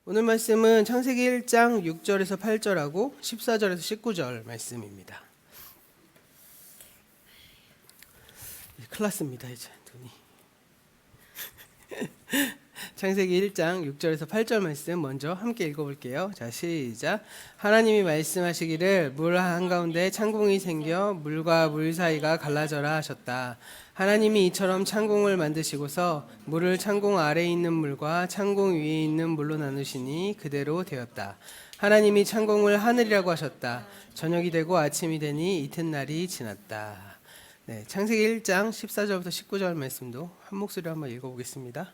오늘 말씀은 창세기 1장 6절에서 8절하고 14절에서 19절 말씀입니다. 큰일 났습니다. 이제 눈이. 창세기 1장 6절에서 8절 말씀 먼저 함께 읽어볼게요. 자, 시작. 하나님이 말씀하시기를 물 한가운데 창공이 생겨 물과 물 사이가 갈라져라 하셨다. 하나님이 이처럼 창공을 만드시고서 물을 창공 아래에 있는 물과 창공 위에 있는 물로 나누시니 그대로 되었다. 하나님이 창공을 하늘이라고 하셨다. 저녁이 되고 아침이 되니 이튿날이 지났다. 네, 창세기 1장 14절부터 19절 말씀도 한 목소리로 한번 읽어보겠습니다.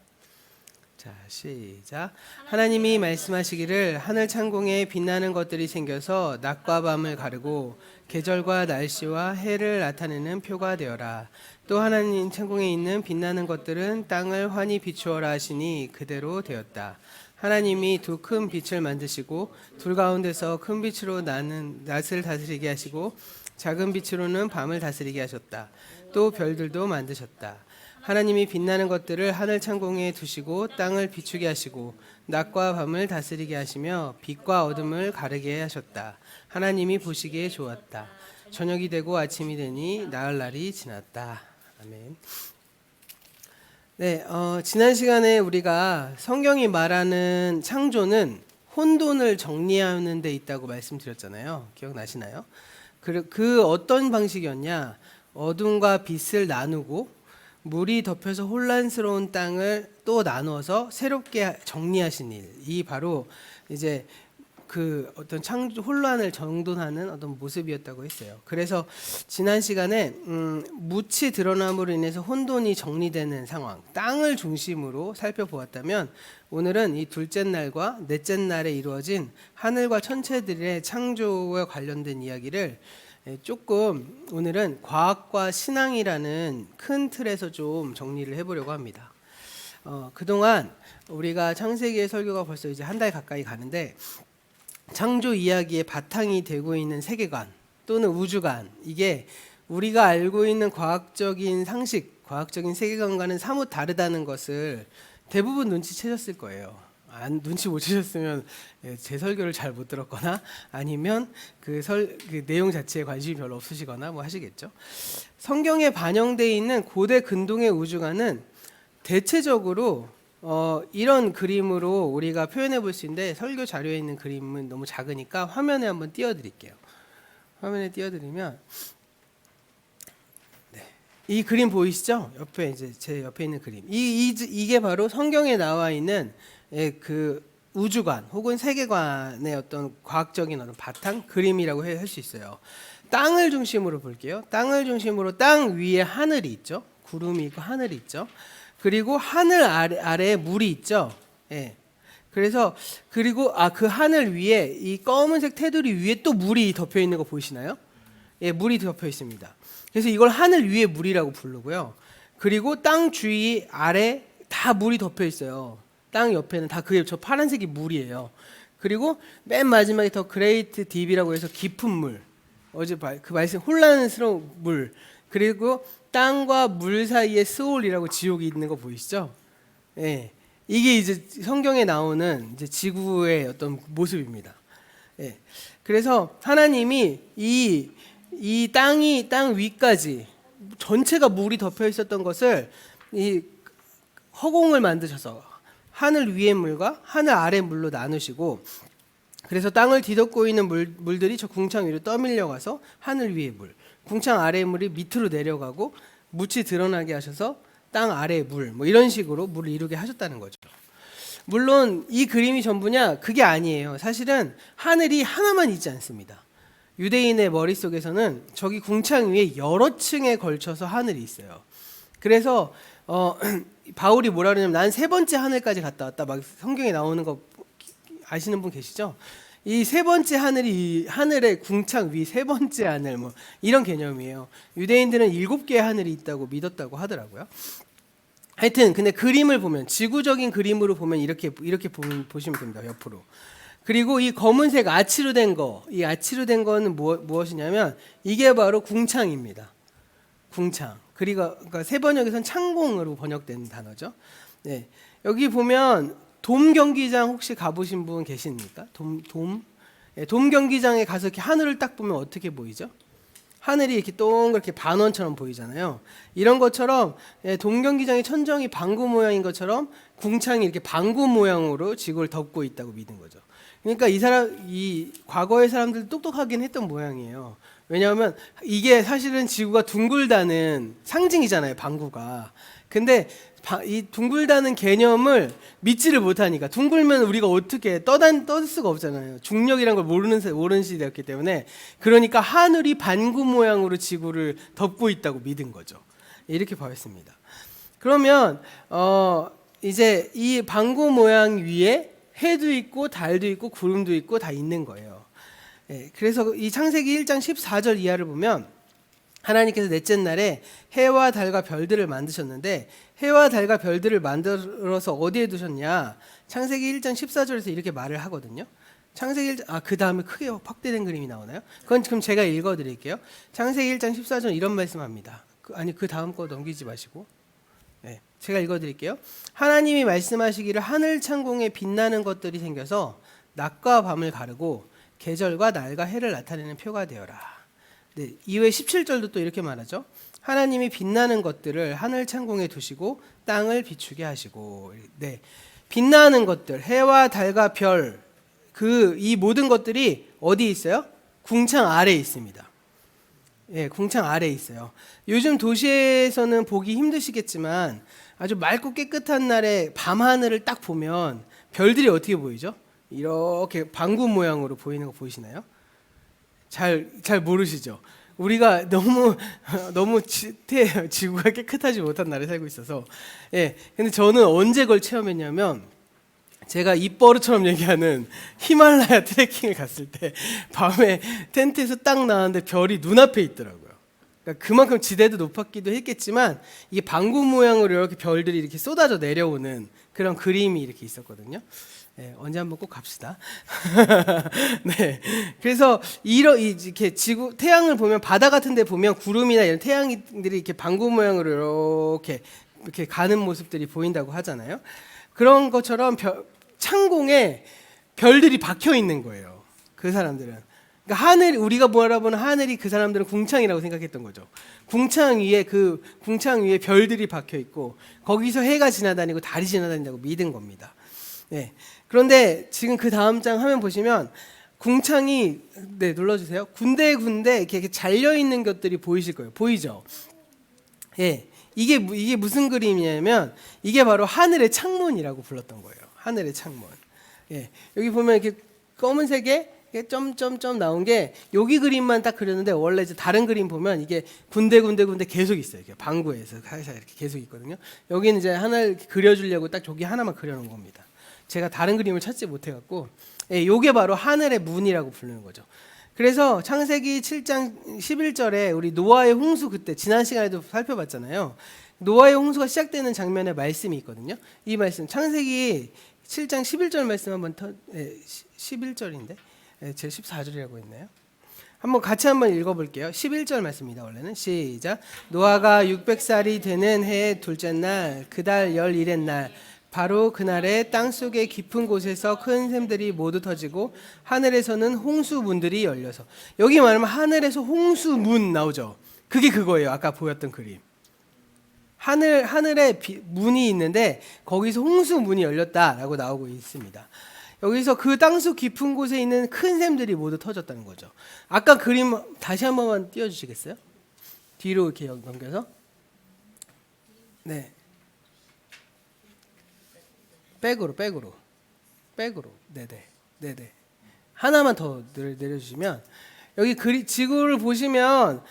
자, 시작. 하나님이 말씀하시기를 하늘 창공에 빛나는 것들이 생겨서 낮과 밤을 가르고 계절과 날씨와 해를 나타내는 표가 되어라. 또 하나님 창공에 있는 빛나는 것들은 땅을 환히 비추어라 하시니 그대로 되었다. 하나님이 두 큰 빛을 만드시고 둘 가운데서 큰 빛으로 나는 낮을 다스리게 하시고 작은 빛으로는 밤을 다스리게 하셨다. 또 별들도 만드셨다. 하나님이 빛나는 것들을 하늘 창공에 두시고 땅을 비추게 하시고 낮과 밤을 다스리게 하시며 빛과 어둠을 가르게 하셨다. 하나님이 보시기에 좋았다. 저녁이 되고 아침이 되니 나흘날이 지났다. 아멘. 네, 지난 시간에 우리가 성경이 말하는 창조는 혼돈을 정리하는 데 있다고 말씀드렸잖아요. 기억나시나요? 그 어떤 방식이었냐? 어둠과 빛을 나누고 물이 덮여서 혼란스러운 땅을 또 나누어서 새롭게 정리하신 일, 이 바로 이제 그 어떤 혼란을 정돈하는 어떤 모습이었다고 했어요. 그래서 지난 시간에 묻이 드러남으로 인해서 혼돈이 정리되는 상황, 땅을 중심으로 살펴보았다면 오늘은 이 둘째 날과 넷째 날에 이루어진 하늘과 천체들의 창조와 관련된 이야기를 조금 오늘은 과학과 신앙이라는 큰 틀에서 좀 정리를 해보려고 합니다. 그동안 우리가 창세기의 설교가 벌써 이제 한 달 가까이 가는데 창조 이야기의 바탕이 되고 있는 세계관 또는 우주관, 이게 우리가 알고 있는 과학적인 상식, 과학적인 세계관과는 사뭇 다르다는 것을 대부분 눈치채셨을 거예요. 눈치 못 채셨으면 제 설교를 잘 못 들었거나 아니면 그 내용 자체에 관심이 별로 없으시거나 뭐 하시겠죠. 성경에 반영되어 있는 고대 근동의 우주관은 대체적으로 이런 그림으로 우리가 표현해 볼 수 있는데, 설교 자료에 있는 그림은 너무 작으니까 화면에 한번 띄워드릴게요. 화면에 띄워드리면 이 그림 보이시죠? 옆에 이제 제 옆에 있는 그림. 이게 바로 성경에 나와 있는 그 우주관 혹은 세계관의 어떤 과학적인 어떤 바탕 그림이라고 할 수 있어요. 땅을 중심으로 볼게요. 땅을 중심으로 땅 위에 하늘이 있죠. 구름이 있고 하늘이 있죠. 그리고 하늘 아래에 물이 있죠. 예. 그래서 그리고 그 하늘 위에 이 검은색 테두리 위에 또 물이 덮여 있는 거 보이시나요? 예, 물이 덮여 있습니다. 그래서 이걸 하늘 위에 물이라고 부르고요. 그리고 땅 주위 아래 다 물이 덮여 있어요. 땅 옆에는 다 그게 저 파란색이 물이에요. 그리고 맨 마지막에 더 그레이트 딥이라고 해서 깊은 물. 어제 그 말씀 혼란스러운 물. 그리고 땅과 물 사이에 스올이라고 지옥이 있는 거 보이시죠? 예. 이게 이제 성경에 나오는 이제 지구의 어떤 모습입니다. 예. 그래서 하나님이 이 땅 위까지 전체가 물이 덮여 있었던 것을 이 허공을 만드셔서 하늘 위의 물과 하늘 아래 물로 나누시고, 그래서 땅을 뒤덮고 있는 물들이 저 궁창 위로 떠밀려 가서 하늘 위의 물, 궁창 아래의 물이 밑으로 내려가고 묻이 드러나게 하셔서 땅 아래의 물, 뭐 이런 식으로 물을 이루게 하셨다는 거죠. 물론 이 그림이 전부냐? 그게 아니에요. 사실은 하늘이 하나만 있지 않습니다. 유대인의 머릿속에서는 저기 궁창 위에 여러 층에 걸쳐서 하늘이 있어요. 그래서 바울이 뭐라 그러냐면 난 세 번째 하늘까지 갔다 왔다, 막 성경에 나오는 거 아시는 분 계시죠? 이 세 번째 하늘이 하늘의 궁창 위 세 번째 하늘, 뭐 이런 개념이에요. 유대인들은 7개의 하늘이 있다고 믿었다고 하더라고요. 하여튼 근데 그림을 보면, 지구적인 그림으로 보면 이렇게 보시면 됩니다. 옆으로. 그리고 이 검은색 아치로 된 거, 이 아치로 된 거는 무엇이냐면 이게 바로 궁창입니다. 궁창. 그러니까 세 번역에서는 창공으로 번역된 단어죠. 네. 여기 보면 돔 경기장 혹시 가보신 분 계십니까? 돔 경기장에 가서 이렇게 하늘을 딱 보면 어떻게 보이죠? 하늘이 이렇게 동그랗게 반원처럼 보이잖아요. 이런 것처럼 돔 경기장의 천정이 방구 모양인 것처럼 궁창이 이렇게 방구 모양으로 지구를 덮고 있다고 믿은 거죠. 그러니까 이 과거의 사람들 똑똑하긴 했던 모양이에요. 왜냐하면 이게 사실은 지구가 둥글다는 상징이잖아요, 방구가. 근데 이 둥글다는 개념을 믿지를 못하니까, 둥글면 우리가 어떻게 떠들 수가 없잖아요. 중력이란 걸 모르는 시대였기 때문에. 그러니까 하늘이 반구 모양으로 지구를 덮고 있다고 믿은 거죠. 이렇게 보였습니다. 그러면 이제 이 반구 모양 위에 해도 있고 달도 있고 구름도 있고 다 있는 거예요. 그래서 이 창세기 1장 14절 이하를 보면 하나님께서 넷째 날에 해와 달과 별들을 만드셨는데, 해와 달과 별들을 만들어서 어디에 두셨냐? 창세기 1장 14절에서 이렇게 말을 하거든요. 창세기 1장, 그 다음에 크게 확대된 그림이 나오나요? 그건 지금 제가 읽어드릴게요. 창세기 1장 14절 이런 말씀합니다. 그 다음 거 넘기지 마시고. 제가 읽어드릴게요. 하나님이 말씀하시기를 하늘 창공에 빛나는 것들이 생겨서 낮과 밤을 가르고 계절과 날과 해를 나타내는 표가 되어라. 이후에 17절도 또 이렇게 말하죠. 하나님이 빛나는 것들을 하늘 창공에 두시고 땅을 비추게 하시고. 빛나는 것들, 해와 달과 별, 이 모든 것들이 어디 있어요? 궁창 아래에 있습니다. 궁창 아래에 있어요. 요즘 도시에서는 보기 힘드시겠지만 아주 맑고 깨끗한 날에 밤하늘을 딱 보면 별들이 어떻게 보이죠? 이렇게 방구 모양으로 보이는 거 보이시나요? 잘 모르시죠? 우리가 너무 지구가 깨끗하지 못한 날에 살고 있어서. 근데 저는 언제 그걸 체험했냐면, 제가 입버릇처럼 얘기하는 히말라야 트레킹을 갔을 때 밤에 텐트에서 딱 나왔는데 별이 눈앞에 있더라고요. 그러니까 그만큼 지대도 높았기도 했겠지만 이게 방구 모양으로 이렇게 별들이 이렇게 쏟아져 내려오는 그런 그림이 이렇게 있었거든요. 언제 한번 꼭 갑시다. 그래서 이렇게 태양을 보면, 바다 같은 데 보면 구름이나 이런 태양들이 이렇게 방구 모양으로 이렇게 가는 모습들이 보인다고 하잖아요. 그런 것처럼 창공에 별들이 박혀 있는 거예요. 그 사람들은. 그러니까 우리가 바라보는 하늘이 그 사람들은 궁창이라고 생각했던 거죠. 궁창 위에 별들이 박혀 있고 거기서 해가 지나다니고 달이 지나다닌다고 믿은 겁니다. 그런데 지금 그 다음 장 화면 보시면 궁창이 눌러주세요. 군데군데 이렇게 잘려 있는 것들이 보이실 거예요. 보이죠? 이게 무슨 그림이냐면 이게 바로 하늘의 창문이라고 불렀던 거예요. 하늘의 창문. 여기 보면 이렇게 검은색에 점점점 나온 게 여기 그림만 딱 그렸는데, 원래 이제 다른 그림 보면 이게 군데 계속 있어요. 이렇게 방구에서 이렇게 계속 있거든요. 여기는 이제 하나를 그려주려고 딱 저기 하나만 그려놓은 겁니다. 제가 다른 그림을 찾지 못해갖고, 요게 바로 하늘의 문이라고 부르는 거죠. 그래서 창세기 7장 11절에 우리 노아의 홍수, 그때 지난 시간에도 살펴봤잖아요. 노아의 홍수가 시작되는 장면에 말씀이 있거든요. 이 말씀 창세기 7장 11절 말씀 한번 11절인데 제 14절이라고 했나요? 같이 한번 읽어볼게요. 11절 말씀입니다. 원래는 시작. 노아가 600살이 되는 해의 둘째 날, 그달 11의 날, 바로 그날에 땅속의 깊은 곳에서 큰 샘들이 모두 터지고 하늘에서는 홍수문들이 열려서. 여기 말하면 하늘에서 홍수문 나오죠. 그게 그거예요. 아까 보였던 그림. 하늘에 문이 있는데 거기서 홍수문이 열렸다라고 나오고 있습니다. 여기서 그 땅속 깊은 곳에 있는 큰 샘들이 모두 터졌다는 거죠. 아까 그림 다시 한 번만 띄워주시겠어요? 뒤로 이렇게 넘겨서. 백으로. 네네. 하나만 더 내려주시면, 여기 지구를 보시면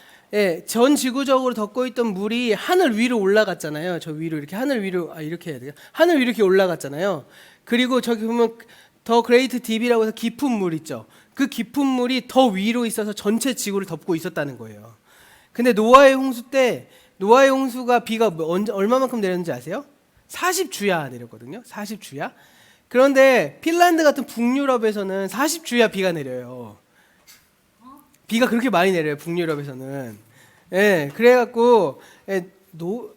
전 지구적으로 덮고 있던 물이 하늘 위로 올라갔잖아요. 저 위로 이렇게 하늘 위로 이렇게 해야 돼요. 하늘 위로 이렇게 올라갔잖아요. 그리고 저기 보면 더 그레이트 딥이라고 해서 깊은 물 있죠. 그 깊은 물이 더 위로 있어서 전체 지구를 덮고 있었다는 거예요. 근데 노아의 홍수가 비가 얼마만큼 내렸는지 아세요? 40주야 내렸거든요. 40주야. 그런데 핀란드 같은 북유럽에서는 40주야 비가 내려요. 비가 그렇게 많이 내려요, 북유럽에서는. 그래갖고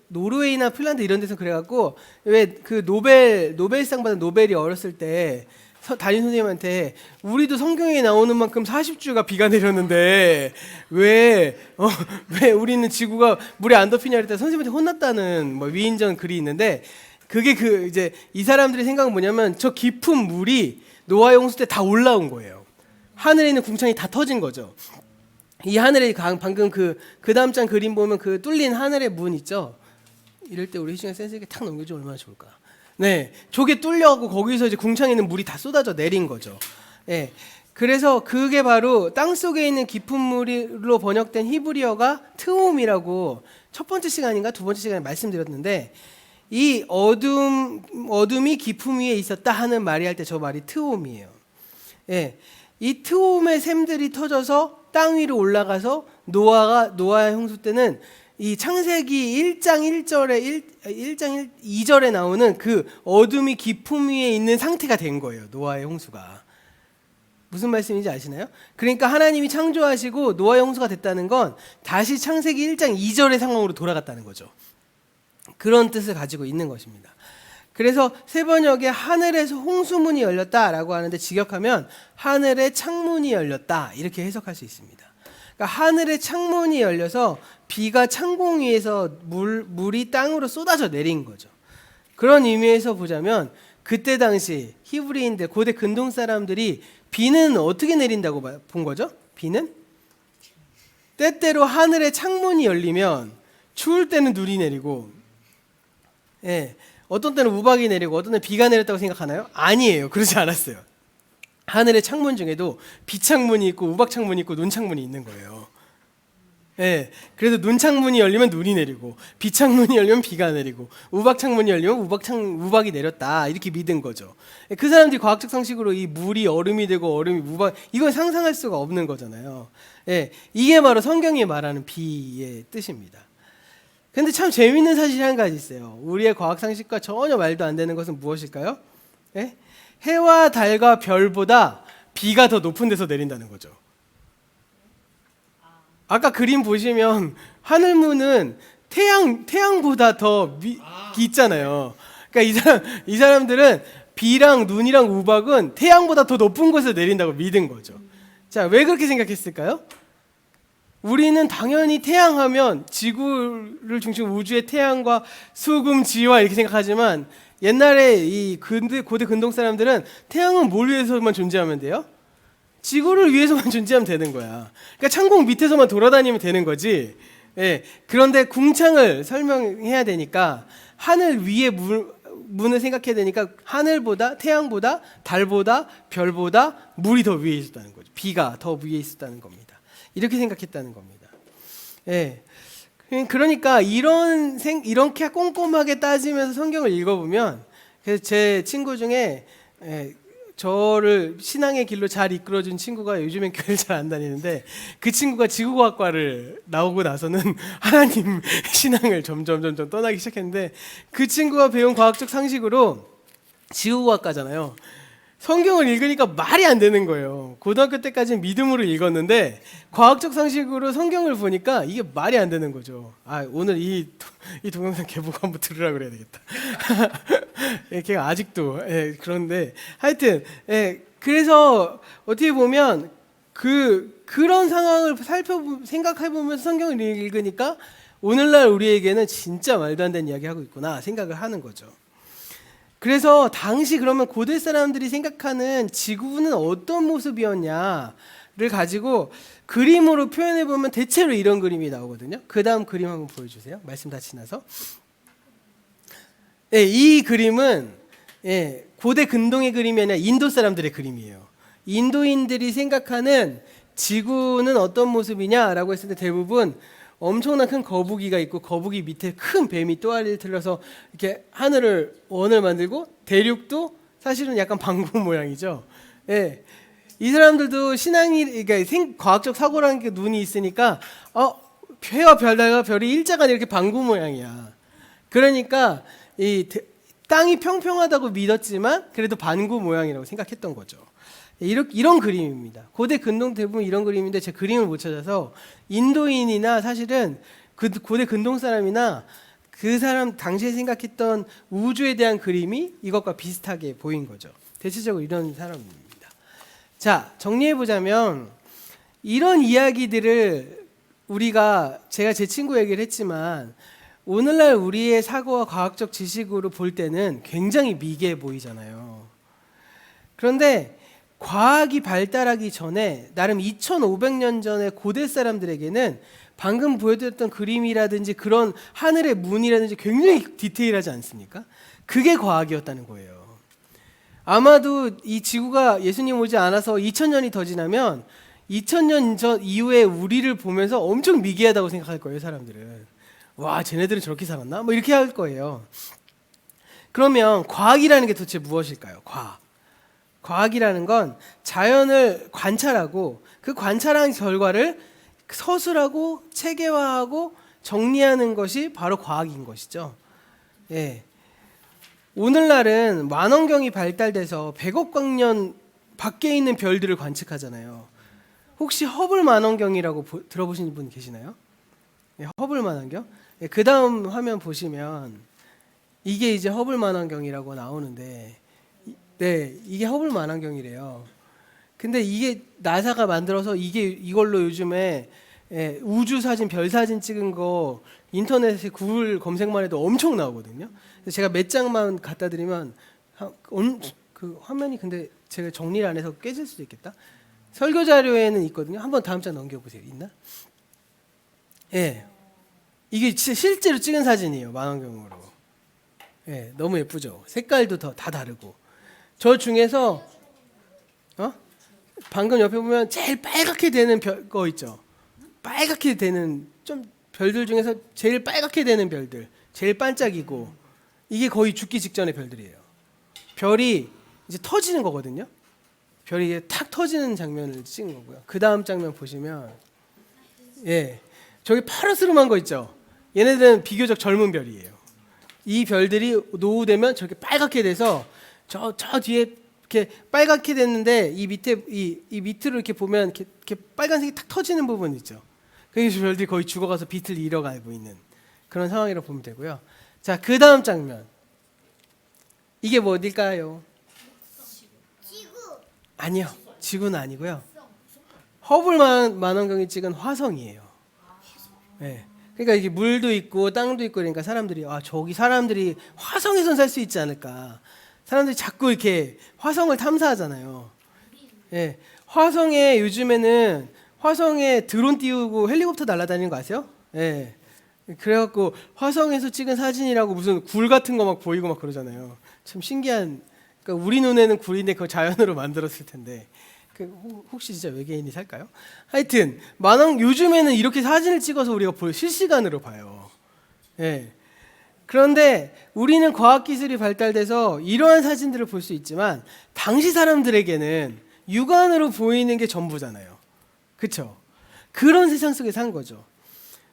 노르웨이나 핀란드 이런 데서 그래갖고 왜 그 노벨상 받은 노벨이 어렸을 때 담임 선생님한테 우리도 성경에 나오는 만큼 40주가 비가 내렸는데 왜 우리는 지구가 물에 안 덮이냐 그랬더니 선생님한테 혼났다는 뭐 위인전 글이 있는데 그게 그 이제 이 사람들의 생각은 뭐냐면 저 깊은 물이 노아의 홍수 때 다 올라온 거예요. 하늘에 있는 궁창이 다 터진 거죠. 이 하늘에 방금 그 다음 장 그림 보면 그 뚫린 하늘의 문 있죠. 이럴 때 우리 희중이 센스 있게 탁 넘겨주면 얼마나 좋을까. 네, 저게 뚫려갖고 거기서 이제 궁창에 있는 물이 다 쏟아져 내린 거죠. 네, 그래서 그게 바로 땅 속에 있는 깊은 물로 번역된 히브리어가 트홈이라고 첫 번째 시간인가 두 번째 시간에 말씀드렸는데 이 어둠이 깊음 위에 있었다 하는 말이 할 때 저 말이 트홈이에요. 네, 이 트홈의 샘들이 터져서 땅 위로 올라가서 노아의 홍수 때는 이 창세기 1장 2절에 나오는 그 어둠이 깊음 위에 있는 상태가 된 거예요. 노아의 홍수가. 무슨 말씀인지 아시나요? 그러니까 하나님이 창조하시고 노아의 홍수가 됐다는 건 다시 창세기 1장 2절의 상황으로 돌아갔다는 거죠. 그런 뜻을 가지고 있는 것입니다. 그래서 세 번역에 하늘에서 홍수문이 열렸다라고 하는데 직역하면 하늘의 창문이 열렸다 이렇게 해석할 수 있습니다. 그러니까 하늘의 창문이 열려서 비가 창공 위에서 물이 땅으로 쏟아져 내린 거죠. 그런 의미에서 보자면 그때 당시 히브리인들 고대 근동 사람들이 비는 어떻게 내린다고 본 거죠? 비는 때때로 하늘의 창문이 열리면 추울 때는 눈이 내리고 어떤 때는 우박이 내리고 어떤 때는 비가 내렸다고 생각하나요? 아니에요. 그러지 않았어요. 하늘의 창문 중에도 비창문이 있고 우박창문이 있고 눈창문이 있는 거예요. 그래서 눈창문이 열리면 눈이 내리고 비창문이 열리면 비가 내리고 우박창문이 열리면 우박이 내렸다 이렇게 믿은 거죠. 그 사람들이 과학적 상식으로 이 물이 얼음이 되고 얼음이 우박 이건 상상할 수가 없는 거잖아요. 이게 바로 성경이 말하는 비의 뜻입니다. 근데 참 재미있는 사실이 한 가지 있어요. 우리의 과학 상식과 전혀 말도 안 되는 것은 무엇일까요? 해와 달과 별보다 비가 더 높은 데서 내린다는 거죠. 아까 그림 보시면 하늘문은 태양보다 더 있잖아요. 그러니까 이 사람들은 비랑 눈이랑 우박은 태양보다 더 높은 곳에서 내린다고 믿은 거죠. 자, 왜 그렇게 생각했을까요? 우리는 당연히 태양하면 지구를 중심으로 우주의 태양과 수금, 지와 이렇게 생각하지만 옛날에 이 고대 근동 사람들은 태양은 뭘 위해서만 존재하면 돼요? 지구를 위해서만 존재하면 되는 거야. 그러니까 창공 밑에서만 돌아다니면 되는 거지. 그런데 궁창을 설명해야 되니까 하늘 위에 문을 생각해야 되니까 하늘보다 태양보다 달보다 별보다 물이 더 위에 있었다는 거죠. 비가 더 위에 있었다는 겁니다. 이렇게 생각했다는 겁니다. 그러니까 이렇게 꼼꼼하게 따지면서 성경을 읽어보면 그래서 제 친구 중에 저를 신앙의 길로 잘 이끌어준 친구가 요즘엔 교회를 잘 안 다니는데 그 친구가 지구과학과를 나오고 나서는 하나님 신앙을 점점 떠나기 시작했는데 그 친구가 배운 과학적 상식으로 지구과학과잖아요. 성경을 읽으니까 말이 안 되는 거예요. 고등학교 때까지는 믿음으로 읽었는데 과학적 상식으로 성경을 보니까 이게 말이 안 되는 거죠. 오늘 이 동영상 걔보고 한번 들으라고 그래야 되겠다. 걔가 아직도 그런데 하여튼 그래서 어떻게 보면 그런 상황을 생각해보면서 성경을 읽으니까 오늘날 우리에게는 진짜 말도 안 되는 이야기 하고 있구나 생각을 하는 거죠. 그래서 당시 그러면 고대 사람들이 생각하는 지구는 어떤 모습이었냐를 가지고 그림으로 표현해 보면 대체로 이런 그림이 나오거든요. 그 다음 그림 한번 보여주세요. 말씀 다 지나서. 이 그림은 고대 근동의 그림이 아니라 인도 사람들의 그림이에요. 인도인들이 생각하는 지구는 어떤 모습이냐라고 했을 때 대부분 엄청난 큰 거북이가 있고 거북이 밑에 큰 뱀이 또아리를 틀어서 이렇게 원을 만들고 대륙도 사실은 약간 방구 모양이죠. 이 사람들도 그러니까 과학적 사고라는 게 눈이 있으니까 해와 별과 별이 일자가 이렇게 방구 모양이야. 그러니까 땅이 평평하다고 믿었지만 그래도 반구 모양이라고 생각했던 거죠. 이런 그림입니다. 고대 근동 대부분 이런 그림인데 제 그림을 못 찾아서 인도인이나 사실은 고대 근동 사람이나 그 사람 당시에 생각했던 우주에 대한 그림이 이것과 비슷하게 보인 거죠. 대체적으로 이런 사람입니다. 자, 정리해 보자면 이런 이야기들을 제가 제 친구 얘기를 했지만 오늘날 우리의 사고와 과학적 지식으로 볼 때는 굉장히 미개해 보이잖아요. 그런데 과학이 발달하기 전에 나름 2500년 전의 고대 사람들에게는 방금 보여드렸던 그림이라든지 그런 하늘의 문이라든지 굉장히 디테일하지 않습니까? 그게 과학이었다는 거예요. 아마도 이 지구가 예수님 오지 않아서 2000년이 더 지나면 2000년 전 이후에 우리를 보면서 엄청 미개하다고 생각할 거예요, 사람들은. 와, 쟤네들은 저렇게 살았나? 뭐 이렇게 할 거예요. 그러면 과학이라는 게 도대체 무엇일까요? 과학이라는 건 자연을 관찰하고 그 관찰한 결과를 서술하고 체계화하고 정리하는 것이 바로 과학인 것이죠. 예. 오늘날은 만원경이 발달돼서 100억 광년 밖에 있는 별들을 관측하잖아요. 혹시 허블 만원경이라고 들어보신 분 계시나요? 네, 허블 만원경. 네, 그 다음 화면 보시면 이게 이제 허블 만원경이라고 나오는데, 네, 이게 허블 만원경이래요. 근데 이게 나사가 만들어서 이걸로 요즘에 우주 사진, 별 사진 찍은 거 인터넷에 구글 검색만 해도 엄청 나오거든요. 제가 몇 장만 갖다 드리면 그 화면이 근데 제가 정리를 안 해서 깨질 수도 있겠다. 설교 자료에는 있거든요. 한번 다음 장 넘겨보세요. 있나? 예, 이게 실제로 찍은 사진이에요. 만원경으로. 예, 너무 예쁘죠. 색깔도 다 다르고. 저 중에서 방금 옆에 보면 제일 빨갛게 되는 거 있죠. 빨갛게 되는 좀 별들 중에서 제일 빨갛게 되는 별들, 제일 반짝이고 이게 거의 죽기 직전의 별들이에요. 별이 이제 터지는 거거든요. 별이 이제 탁 터지는 장면을 찍은 거고요. 그 다음 장면 보시면 예, 저기 파르스름한 거 있죠. 얘네들은 비교적 젊은 별이에요. 이 별들이 노후되면 저렇게 빨갛게 돼서 저 뒤에 이렇게 빨갛게 됐는데 이 밑에 이 밑으로 이렇게 보면 이렇게 빨간색이 탁 터지는 부분 있죠. 그래서 별들이 거의 죽어가서 빛을 잃어가고 있는 그런 상황이라고 보면 되고요. 자, 그 다음 장면. 이게 뭐 어딜까요? 지구. 아니요, 지구는 아니고요. 허블 만원경이 찍은 화성이에요. 네. 그러니까 이게 물도 있고 땅도 있고 그러니까 사람들이 저기 사람들이 화성에선 살 수 있지 않을까. 사람들이 자꾸 이렇게 화성을 탐사하잖아요. 예, 화성에 요즘에는 화성에 드론 띄우고 헬리콥터 날아다니는 거 아세요? 예. 그래갖고 화성에서 찍은 사진이라고 무슨 굴 같은 거 막 보이고 막 그러잖아요. 참 신기한. 그러니까 우리 눈에는 굴인데 그거 자연으로 만들었을 텐데. 혹시 진짜 외계인이 살까요? 하여튼 요즘에는 이렇게 사진을 찍어서 우리가 실시간으로 봐요. 예. 그런데 우리는 과학기술이 발달돼서 이러한 사진들을 볼 수 있지만 당시 사람들에게는 육안으로 보이는 게 전부잖아요. 그렇죠? 그런 세상 속에 산 거죠.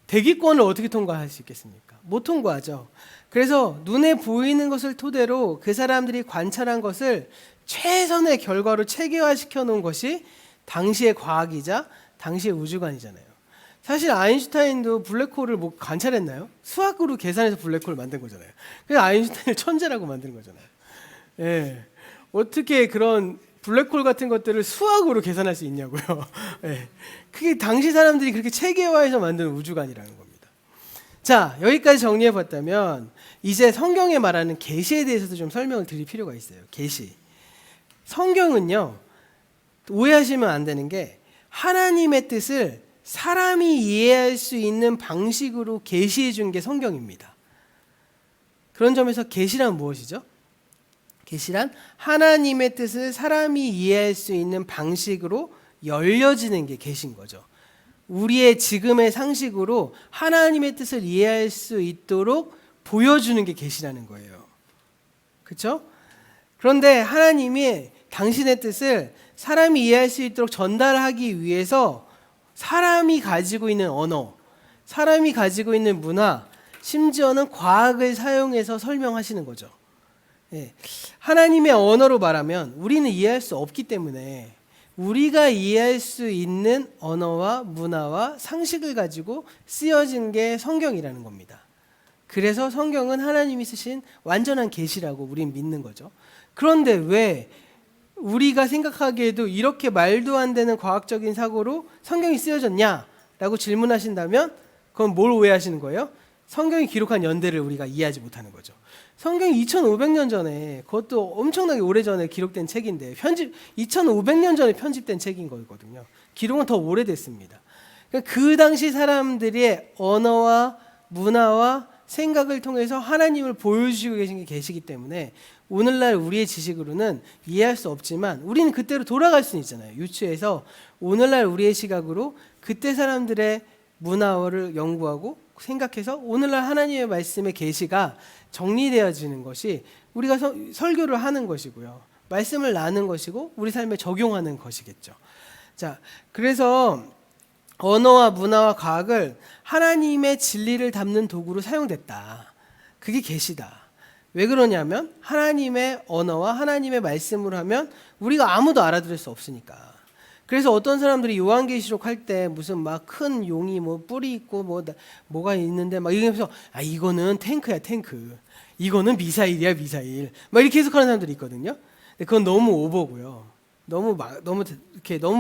대기권을 어떻게 통과할 수 있겠습니까? 못 통과하죠. 그래서 눈에 보이는 것을 토대로 그 사람들이 관찰한 것을 최선의 결과로 체계화시켜 놓은 것이 당시의 과학이자 당시의 우주관이잖아요. 사실 아인슈타인도 블랙홀을 뭐 관찰했나요? 수학으로 계산해서 블랙홀을 만든 거잖아요. 그래서 아인슈타인을 천재라고 만든 거잖아요. 예. 어떻게 그런 블랙홀 같은 것들을 수학으로 계산할 수 있냐고요. 예. 그게 당시 사람들이 그렇게 체계화해서 만든 우주관이라는 겁니다. 자, 여기까지 정리해 봤다면 이제 성경에 말하는 계시에 대해서도 좀 설명을 드릴 필요가 있어요. 계시. 성경은요, 오해하시면 안 되는 게 하나님의 뜻을 사람이 이해할 수 있는 방식으로 계시해 준 게 성경입니다. 그런 점에서 계시란 무엇이죠? 계시란 하나님의 뜻을 사람이 이해할 수 있는 방식으로 열려지는 게 계신 거죠. 우리의 지금의 상식으로 하나님의 뜻을 이해할 수 있도록 보여주는 게 계시라는 거예요. 그렇죠? 그런데 하나님이 당신의 뜻을 사람이 이해할 수 있도록 전달하기 위해서 사람이 가지고 있는 언어, 사람이 가지고 있는 문화, 심지어는 과학을 사용해서 설명하시는 거죠. 예. 하나님의 언어로 말하면 우리는 이해할 수 없기 때문에 우리가 이해할 수 있는 언어와 문화와 상식을 가지고 쓰여진 게 성경이라는 겁니다. 그래서 성경은 하나님이 쓰신 완전한 계시라고 우린 믿는 거죠. 그런데 왜 우리가 생각하기에도 이렇게 말도 안 되는 과학적인 사고로 성경이 쓰여졌냐라고 질문하신다면 그건 뭘 오해하시는 거예요? 성경이 기록한 연대를 우리가 이해하지 못하는 거죠. 성경이 2500년 전에, 그것도 엄청나게 오래전에 기록된 책인데 2500년 전에 편집된 책인 거거든요. 기록은 더 오래됐습니다. 그 당시 사람들의 언어와 문화와 생각을 통해서 하나님을 보여주시고 계신 게 계시기 때문에 오늘날 우리의 지식으로는 이해할 수 없지만 우리는 그때로 돌아갈 수는 있잖아요. 유추해서 오늘날 우리의 시각으로 그때 사람들의 문화를 연구하고 생각해서 오늘날 하나님의 말씀의 계시가 정리되어지는 것이 우리가 설교를 하는 것이고요. 말씀을 나누는 것이고 우리 삶에 적용하는 것이겠죠. 자, 그래서 언어와 문화와 과학을 하나님의 진리를 담는 도구로 사용됐다. 그게 계시다. 왜 그러냐면 하나님의 언어와 하나님의 말씀으로 하면 우리가 아무도 알아들을 수 없으니까. 그래서 어떤 사람들이 요한계시록 할 때 무슨 막 큰 용이 뭐 뿔이 있고 뭐가 있는데 막 이러면서 이거는 탱크야 탱크, 이거는 미사일이야 미사일, 막 이렇게 해석하는 사람들이 있거든요. 근데 그건 너무 오버고요. 너무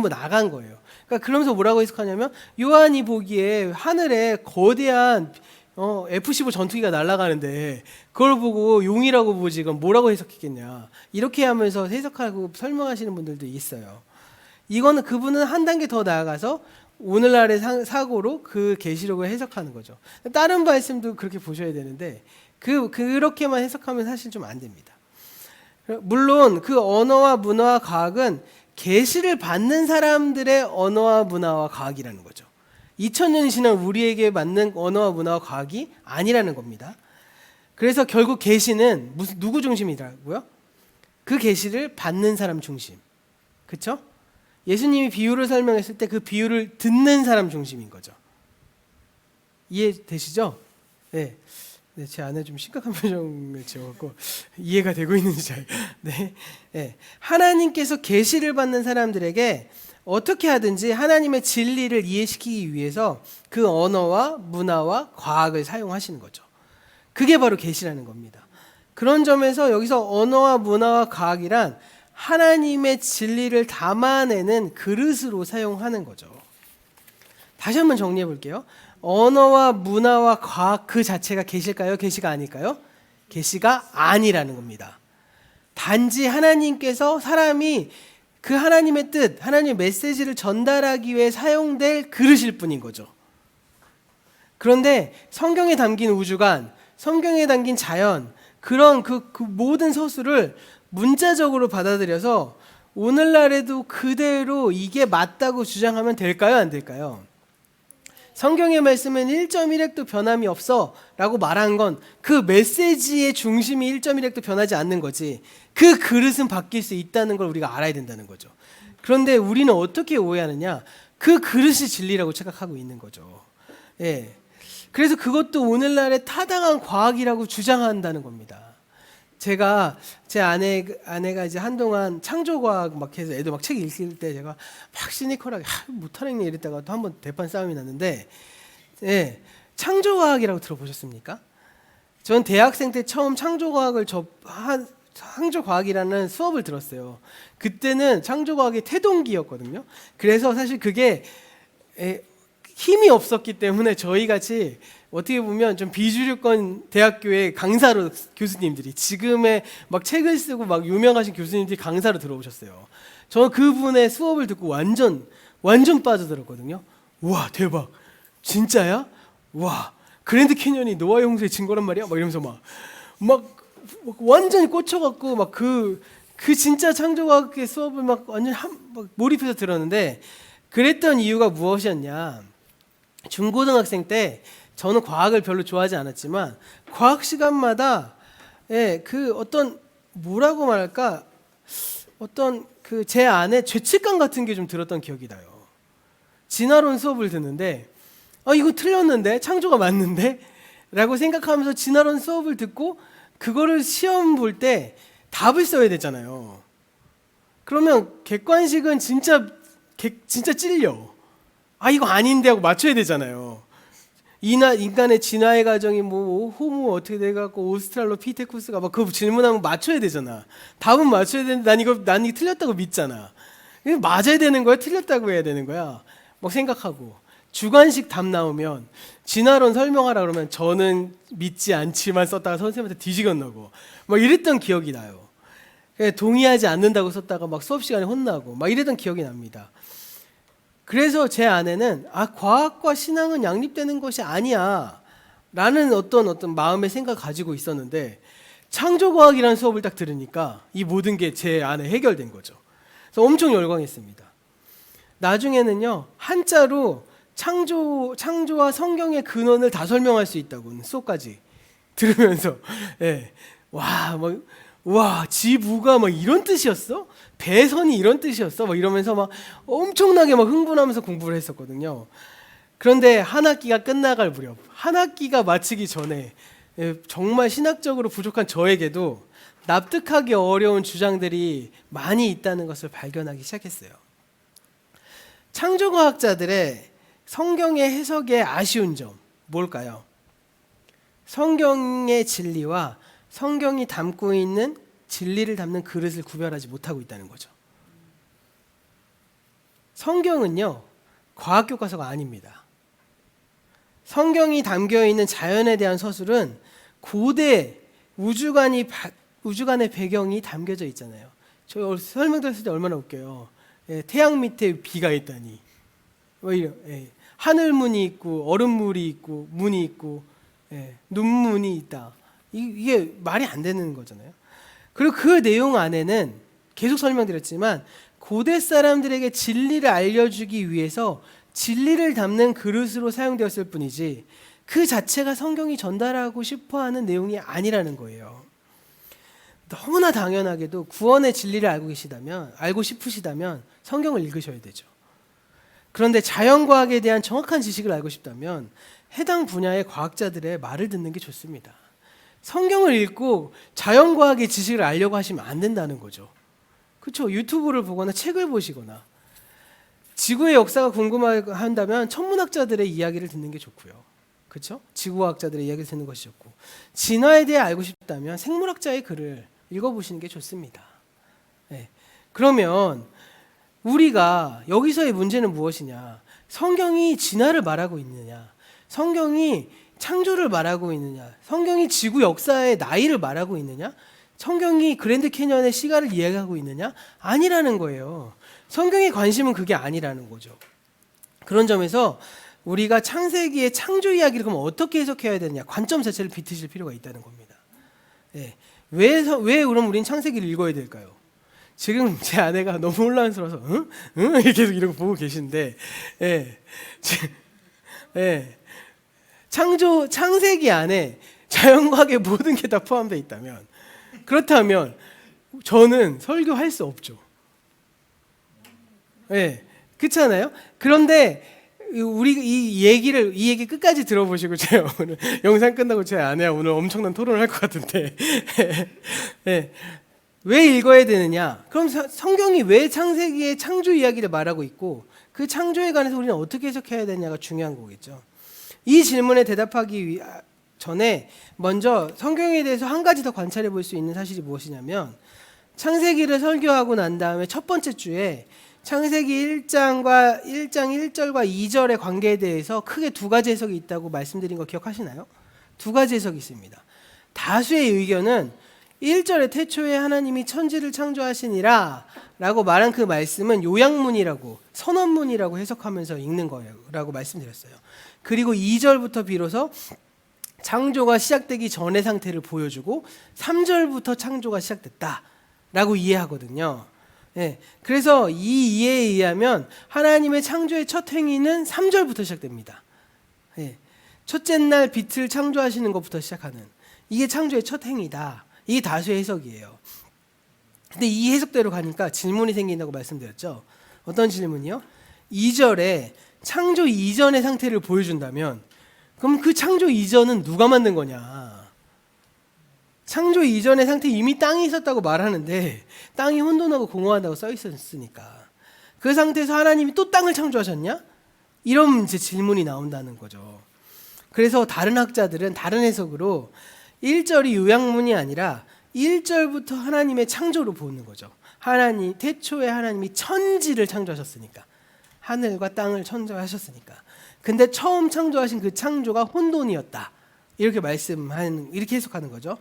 나간 거예요. 그러니까 그러면서 뭐라고 해석하냐면 요한이 보기에 하늘에 거대한 F-15 전투기가 날아가는데 그걸 보고 용이라고 보지 그건 뭐라고 해석했겠냐, 이렇게 하면서 해석하고 설명하시는 분들도 있어요. 이거는 그분은 한 단계 더 나아가서 오늘날의 사고로 그 계시록을 해석하는 거죠. 다른 말씀도 그렇게 보셔야 되는데 그렇게만 해석하면 사실 좀 안 됩니다. 물론 그 언어와 문화와 과학은 계시를 받는 사람들의 언어와 문화와 과학이라는 거죠. 2000년이 지난 우리에게 맞는 언어와 문화와 과학이 아니라는 겁니다. 그래서 결국 계시는 누구 중심이라고요? 그 계시를 받는 사람 중심. 그렇죠? 예수님이 비유를 설명했을 때 그 비유를 듣는 사람 중심인 거죠. 이해되시죠? 네. 네, 제 안에 좀 심각한 표정을 지어갖고 이해가 되고 있는지 잘. 네. 네. 하나님께서 계시를 받는 사람들에게 어떻게 하든지 하나님의 진리를 이해시키기 위해서 그 언어와 문화와 과학을 사용하시는 거죠. 그게 바로 계시라는 겁니다. 그런 점에서 여기서 언어와 문화와 과학이란 하나님의 진리를 담아내는 그릇으로 사용하는 거죠. 다시 한번 정리해 볼게요. 언어와 문화와 과학 그 자체가 계시일까요? 계시가 아닐까요? 계시가 아니라는 겁니다. 단지 하나님께서 사람이 그 하나님의 뜻, 하나님의 메시지를 전달하기 위해 사용될 그릇일 뿐인 거죠. 그런데 성경에 담긴 우주관, 성경에 담긴 자연, 그런 그 모든 서술을 문자적으로 받아들여서 오늘날에도 그대로 이게 맞다고 주장하면 될까요? 안 될까요? 성경의 말씀은 1.1핵도 변함이 없어 라고 말한 건 그 메시지의 중심이 1.1핵도 변하지 않는 거지, 그 그릇은 바뀔 수 있다는 걸 우리가 알아야 된다는 거죠. 그런데 우리는 어떻게 오해하느냐, 그 그릇이 진리라고 착각하고 있는 거죠. 예. 그래서 그것도 오늘날의 타당한 과학이라고 주장한다는 겁니다. 제가 제 아내가 이제 한동안 창조과학 막 해서 애들 막 책 읽을 때 제가 막 시니컬하게 못하겠네 이랬다가 또 한번 대판 싸움이 났는데, 예, 창조과학이라고 들어보셨습니까? 전 대학생 때 처음 창조과학이라는 수업을 들었어요. 그때는 창조과학의 태동기였거든요. 그래서 사실 그게 힘이 없었기 때문에 저희 같이 어떻게 보면 좀 비주류권 대학교의 강사로 교수님들이, 지금의 막 책을 쓰고 막 유명하신 교수님들이 강사로 들어오셨어요. 저는 그분의 수업을 듣고 완전 빠져들었거든요. 와, 대박, 진짜야? 와, 그랜드 캐년이 노아의 홍수의 증거란 말이야? 막 이러면서 막 완전히 꽂혀갖고 막 그 진짜 창조과학의 수업을 막 완전 막 몰입해서 들었는데, 그랬던 이유가 무엇이었냐? 중고등학생 때 저는 과학을 별로 좋아하지 않았지만 과학 시간마다 그 어떤 뭐라고 말할까, 어떤 그 제 안에 죄책감 같은 게 좀 들었던 기억이 나요. 진화론 수업을 듣는데 이거 틀렸는데 창조가 맞는데? 라고 생각하면서 진화론 수업을 듣고 그거를 시험 볼 때 답을 써야 되잖아요. 그러면 객관식은 진짜 찔려. 이거 아닌데 하고 맞춰야 되잖아요. 인간의 진화의 과정이 뭐 호모 어떻게 돼갖고 오스트랄로피테쿠스가 막 그 질문하면 맞춰야 되잖아. 답은 맞춰야 되는데 난 이거 틀렸다고 믿잖아. 이거 맞아야 되는 거야? 틀렸다고 해야 되는 거야? 막 생각하고 주관식 답 나오면 진화론 설명하라 그러면 저는 믿지 않지만 썼다가 선생님한테 뒤지겠나고 막 이랬던 기억이 나요. 동의하지 않는다고 썼다가 막 수업 시간에 혼나고 막 이랬던 기억이 납니다. 그래서 제 아내는 과학과 신앙은 양립되는 것이 아니야 라는 어떤 마음의 생각을 가지고 있었는데 창조과학이라는 수업을 딱 들으니까 이 모든 게 제 안에 해결된 거죠. 그래서 엄청 열광했습니다. 나중에는요 한자로 창조와 성경의 근원을 다 설명할 수 있다고 수업까지 들으면서 와, 지부가 막 이런 뜻이었어? 배선이 이런 뜻이었어? 막 이러면서 막 엄청나게 막 흥분하면서 공부를 했었거든요. 그런데 한 학기가 끝나갈 무렵, 한 학기가 마치기 전에 정말 신학적으로 부족한 저에게도 납득하기 어려운 주장들이 많이 있다는 것을 발견하기 시작했어요. 창조과학자들의 성경의 해석의 아쉬운 점 뭘까요? 성경의 진리와 성경이 담고 있는 진리를 담는 그릇을 구별하지 못하고 있다는 거죠. 성경은요, 과학교과서가 아닙니다. 성경이 담겨 있는 자연에 대한 서술은 고대 우주관의 배경이 담겨져 있잖아요. 저 설명드렸을 때 얼마나 웃겨요. 태양 밑에 비가 있다니. 하늘문이 있고 얼음물이 있고 문이 있고 눈문이 있다. 이게 말이 안 되는 거잖아요. 그리고 그 내용 안에는 계속 설명드렸지만 고대 사람들에게 진리를 알려주기 위해서 진리를 담는 그릇으로 사용되었을 뿐이지 그 자체가 성경이 전달하고 싶어하는 내용이 아니라는 거예요. 너무나 당연하게도 구원의 진리를 알고 싶으시다면 성경을 읽으셔야 되죠. 그런데 자연과학에 대한 정확한 지식을 알고 싶다면 해당 분야의 과학자들의 말을 듣는 게 좋습니다. 성경을 읽고 자연과학의 지식을 알려고 하시면 안 된다는 거죠. 그렇죠? 유튜브를 보거나 책을 보시거나 지구의 역사가 궁금한다면 천문학자들의 이야기를 듣는 게 좋고요. 그렇죠? 지구과학자들의 이야기를 듣는 것이 좋고 진화에 대해 알고 싶다면 생물학자의 글을 읽어보시는 게 좋습니다. 그러면 우리가 여기서의 문제는 무엇이냐? 성경이 진화를 말하고 있느냐? 성경이 창조를 말하고 있느냐? 성경이 지구 역사의 나이를 말하고 있느냐? 성경이 그랜드 캐년의 시가를 이해하고 있느냐? 아니라는 거예요. 성경의 관심은 그게 아니라는 거죠. 그런 점에서 우리가 창세기의 창조 이야기를 그럼 어떻게 해석해야 되느냐? 관점 자체를 비트실 필요가 있다는 겁니다. 왜 그럼 우린 창세기를 읽어야 될까요? 지금 제 아내가 너무 혼란스러워서 이렇게 계속 이러고 보고 계신데 창세기 안에 자연과학의 모든 게 다 포함되어 있다면 그렇다면 저는 설교할 수 없죠. 그렇잖아요. 그런데 우리 이 얘기 끝까지 들어보시고 제가 오늘 영상 끝나고 제 아내와 오늘 엄청난 토론을 할 것 같은데 왜 읽어야 되느냐? 그럼 성경이 왜 창세기의 창조 이야기를 말하고 있고 그 창조에 관해서 우리는 어떻게 해석해야 되냐가 중요한 거겠죠. 이 질문에 대답하기 전에 먼저 성경에 대해서 한 가지 더 관찰해 볼 수 있는 사실이 무엇이냐면 창세기를 설교하고 난 다음에 첫 번째 주에 창세기 1장 1절과 2절의 관계에 대해서 크게 두 가지 해석이 있다고 말씀드린 거 기억하시나요? 두 가지 해석이 있습니다. 다수의 의견은 1절에 태초에 하나님이 천지를 창조하시니라 라고 말한 그 말씀은 요약문이라고 선언문이라고 해석하면서 읽는 거예요 라고 말씀드렸어요. 그리고 2절부터 비로소 창조가 시작되기 전의 상태를 보여주고 3절부터 창조가 시작됐다 라고 이해하거든요. 그래서 이 이해에 의하면 하나님의 창조의 첫 행위는 3절부터 시작됩니다. 첫째 날 빛을 창조하시는 것부터 시작하는 이게 창조의 첫 행위다. 이게 다수의 해석이에요. 근데 이 해석대로 가니까 질문이 생긴다고 말씀드렸죠. 어떤 질문이요? 2절에 창조 이전의 상태를 보여준다면 그럼 그 창조 이전은 누가 만든 거냐? 창조 이전의 상태 이미 땅이 있었다고 말하는데 땅이 혼돈하고 공허하다고 써 있었으니까 그 상태에서 하나님이 또 땅을 창조하셨냐? 이런 이제 질문이 나온다는 거죠. 그래서 다른 학자들은 다른 해석으로 1절이 요약문이 아니라 1절부터 하나님의 창조로 보는 거죠. 하나님, 태초에 하나님이 천지를 창조하셨으니까, 하늘과 땅을 창조하셨으니까. 근데 처음 창조하신 그 창조가 혼돈이었다, 이렇게 해석하는 거죠.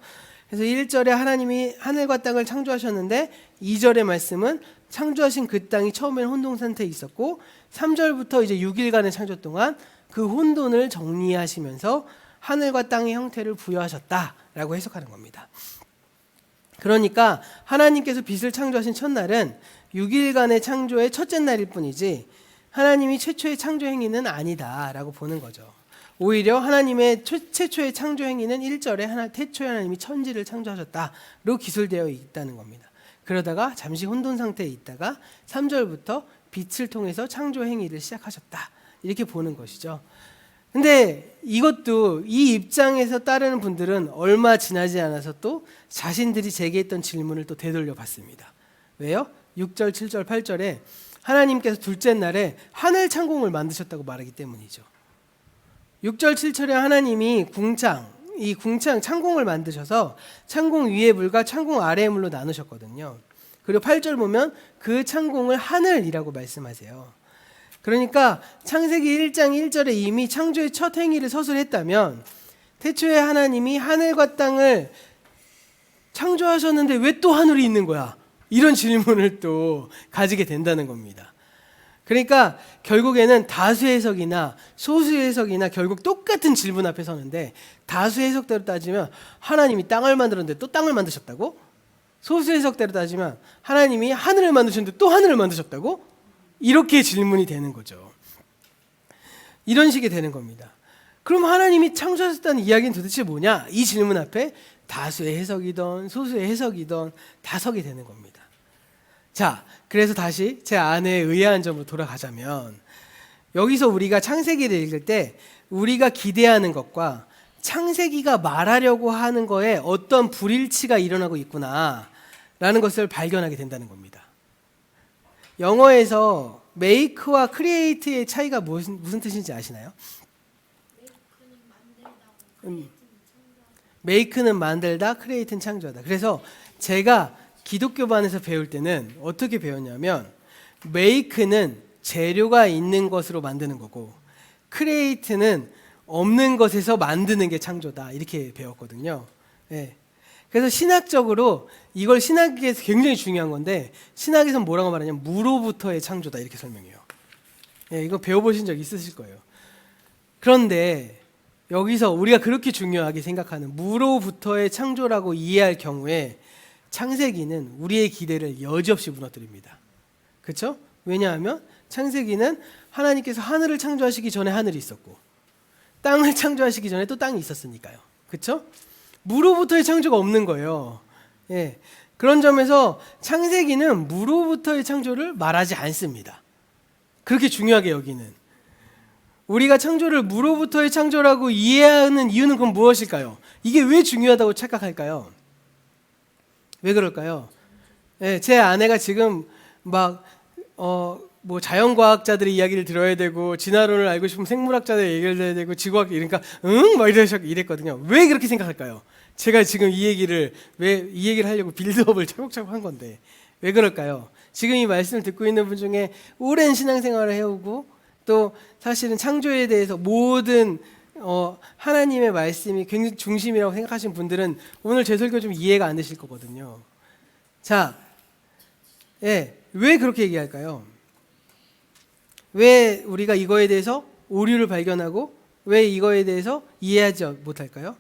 그래서 1절에 하나님이 하늘과 땅을 창조하셨는데 2절의 말씀은 창조하신 그 땅이 처음에는 혼돈 상태에 있었고 3절부터 이제 6일간의 창조 동안 그 혼돈을 정리하시면서 하늘과 땅의 형태를 부여하셨다라고 해석하는 겁니다. 그러니까 하나님께서 빛을 창조하신 첫날은 6일간의 창조의 첫째 날일 뿐이지 하나님이 최초의 창조 행위는 아니다라고 보는 거죠. 오히려 하나님의 최초의 창조 행위는 1절에 태초에 하나님이 천지를 창조하셨다로 기술되어 있다는 겁니다. 그러다가 잠시 혼돈 상태에 있다가 3절부터 빛을 통해서 창조 행위를 시작하셨다, 이렇게 보는 것이죠. 근데 이것도 이 입장에서 따르는 분들은 얼마 지나지 않아서 또 자신들이 제기했던 질문을 또 되돌려 봤습니다. 왜요? 6절, 7절, 8절에 하나님께서 둘째 날에 하늘 창공을 만드셨다고 말하기 때문이죠. 6절, 7절에 하나님이 창공을 만드셔서 창공 위의 물과 창공 아래의 물로 나누셨거든요. 그리고 8절 보면 그 창공을 하늘이라고 말씀하세요. 그러니까 창세기 1장 1절에 이미 창조의 첫 행위를 서술했다면 태초에 하나님이 하늘과 땅을 창조하셨는데 왜 또 하늘이 있는 거야? 이런 질문을 또 가지게 된다는 겁니다. 그러니까 결국에는 다수 해석이나 소수 해석이나 결국 똑같은 질문 앞에 서는데, 다수 해석대로 따지면 하나님이 땅을 만들었는데 또 땅을 만드셨다고? 소수 해석대로 따지면 하나님이 하늘을 만드셨는데 또 하늘을 만드셨다고? 이렇게 질문이 되는 거죠. 이런 식이 되는 겁니다. 그럼 하나님이 창조하셨다는 이야기는 도대체 뭐냐? 이 질문 앞에 다수의 해석이든 소수의 해석이든 다 서게 되는 겁니다. 자, 그래서 다시 제 아내의 의아한 점으로 돌아가자면, 여기서 우리가 창세기를 읽을 때 우리가 기대하는 것과 창세기가 말하려고 하는 거에 어떤 불일치가 일어나고 있구나라는 것을 발견하게 된다는 겁니다. 영어에서 make와 create의 차이가 무슨 뜻인지 아시나요? make는 만들다, create는 창조하다. 그래서 제가 기독교반에서 배울 때는 어떻게 배웠냐면, make는 재료가 있는 것으로 만드는 거고 create는 없는 것에서 만드는 게 창조다, 이렇게 배웠거든요. 네. 그래서 신학적으로 이걸 신학에서 굉장히 중요한 건데, 신학에서는 뭐라고 말하냐면 무로부터의 창조다, 이렇게 설명해요. 예, 이거 배워보신 적 있으실 거예요. 그런데 여기서 우리가 그렇게 중요하게 생각하는 무로부터의 창조라고 이해할 경우에 창세기는 우리의 기대를 여지없이 무너뜨립니다. 그렇죠? 왜냐하면 창세기는 하나님께서 하늘을 창조하시기 전에 하늘이 있었고 땅을 창조하시기 전에 또 땅이 있었으니까요. 그렇죠? 무로부터의 창조가 없는 거예요. 예. 그런 점에서 창세기는 무로부터의 창조를 말하지 않습니다. 그렇게 중요하게 여기는. 우리가 창조를 무로부터의 창조라고 이해하는 이유는 그럼 무엇일까요? 이게 왜 중요하다고 착각할까요? 왜 그럴까요? 예, 제 아내가 지금 막 자연과학자들의 이야기를 들어야 되고, 진화론을 알고 싶으면 생물학자들의 얘기를 들어야 되고, 지구학, 이러니까 막 이랬거든요. 왜 그렇게 생각할까요? 제가 지금 이 얘기를 하려고 빌드업을 차곡차곡 한 건데 왜 그럴까요? 지금 이 말씀을 듣고 있는 분 중에 오랜 신앙생활을 해오고 또 사실은 창조에 대해서 모든 하나님의 말씀이 굉장히 중심이라고 생각하시는 분들은 오늘 제 설교 좀 이해가 안 되실 거거든요. 자, 예, 왜 그렇게 얘기할까요? 왜 우리가 이거에 대해서 오류를 발견하고 왜 이거에 대해서 이해하지 못할까요?